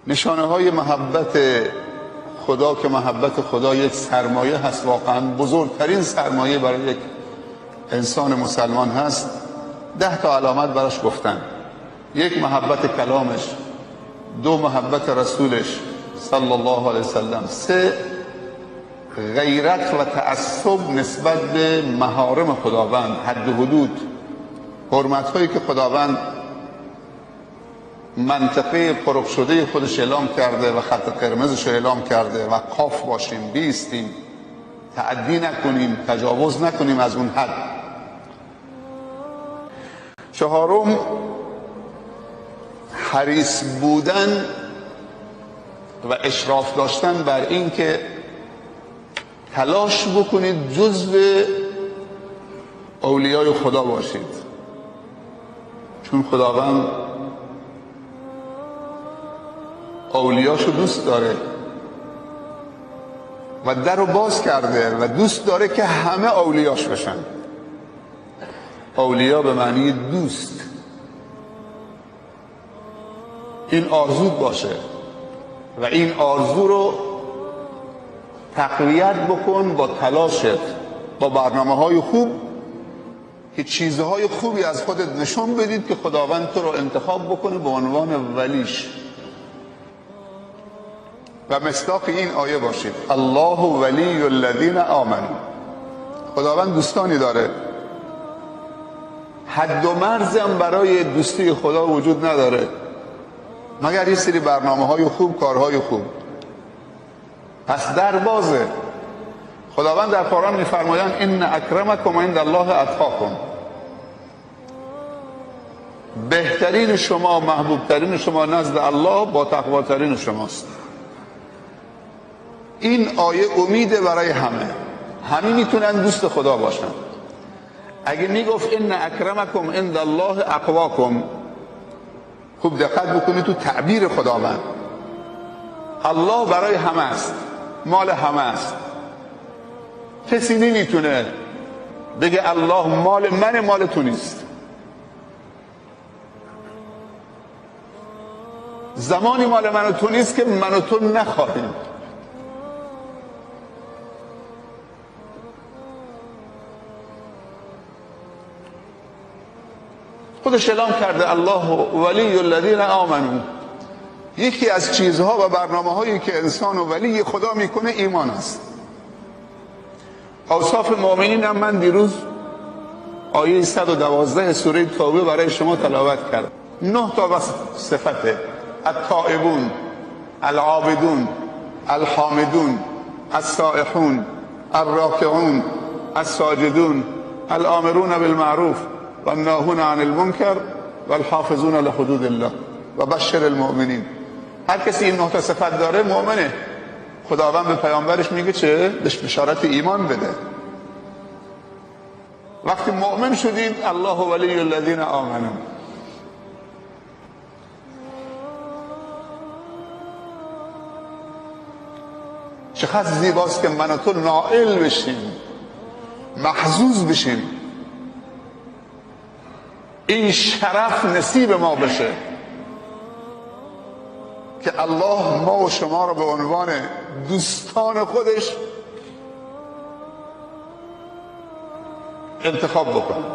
نشانه های محبت خدا که محبت خدا یک سرمایه هست، واقعا بزرگترین سرمایه برای یک انسان مسلمان هست. 10 تا علامت براش گفتن: 1 محبت کلامش، 2 محبت رسولش صلی الله علیه وسلم، 3 غیرت و تعصب نسبت به محارم خداوند، حد و حدود، حرمت هایی که خداوند منطقه پرخ شده خودش اعلام کرده و خط قرمزش اعلام کرده و کاف باشیم، بیستیم، تعدی نکنیم، تجاوز نکنیم از اون حد. 4 حریص بودن و اشراف داشتن بر این که تلاش بکنید جزو اولیای خدا باشید، چون خداوند اولیاشو دوست داره و در رو باز کرده و دوست داره که همه اولیاش بشن. اولیا به معنی دوست. این آرزو باشه و این آرزو رو تقویت بکن با تلاشت، با برنامه‌های خوب، که چیزهای خوبی از خودت نشون بدید که خداوند تو رو انتخاب بکنه به عنوان ولیش. و مصداق این آیه باشید: الله ولی الذین آمنوا. خداوند دوستانی داره، حد و مرز هم برای دوستی خدا وجود نداره مگر یه سری برنامه‌های خوب، کارهای خوب. پس در بازه. خداوند در قرآن می‌فرمایند ان اکرمکم عند الله اتقاکم. بهترین شما، محبوبترین شما نزد الله با تقواترین شماست. این آیه امیده برای همه میتونن دوست خدا باشن. اگه میگفت ان اکرمکم عند الله اتقاکم، خوب دقت بکنید تو تعبیر خداوند. الله برای همه است، مال همه است. کسی نمیتونه بگه الله مال من، مال تو نیست. زمانی مال من و تو نیست که من و تو نخواهیم. خودش اعلام کرده الله ولی الذین آمنوا. یکی از چیزها و برنامه‌هایی که انسان و ولی خدا میکنه ایمان است. اوصاف مؤمنین هم من دیروز آیه 112 سوره توبه برای شما تلاوت کردم. 9 تا صفته: التائبون، العابدون، الحامدون، السائحون، الراکعون، الساجدون، الآمرون بالمعروف والناهون عن المنکر والحافظون لحدود الله و بشر المؤمنین. هر کسی این 9 تا صفت داره مؤمنه. خداوند به پیامبرش میگه چه؟ بهش بشارت ایمان بده. وقتی مؤمن شدید الله ولی الذین آمنوا. چقدر زیباست که من و تو نائل بشیم، محظوظ بشیم، این شرف نصیب ما بشه که الله ما و شما رو به عنوان دوستان خودش انتخاب بکنه.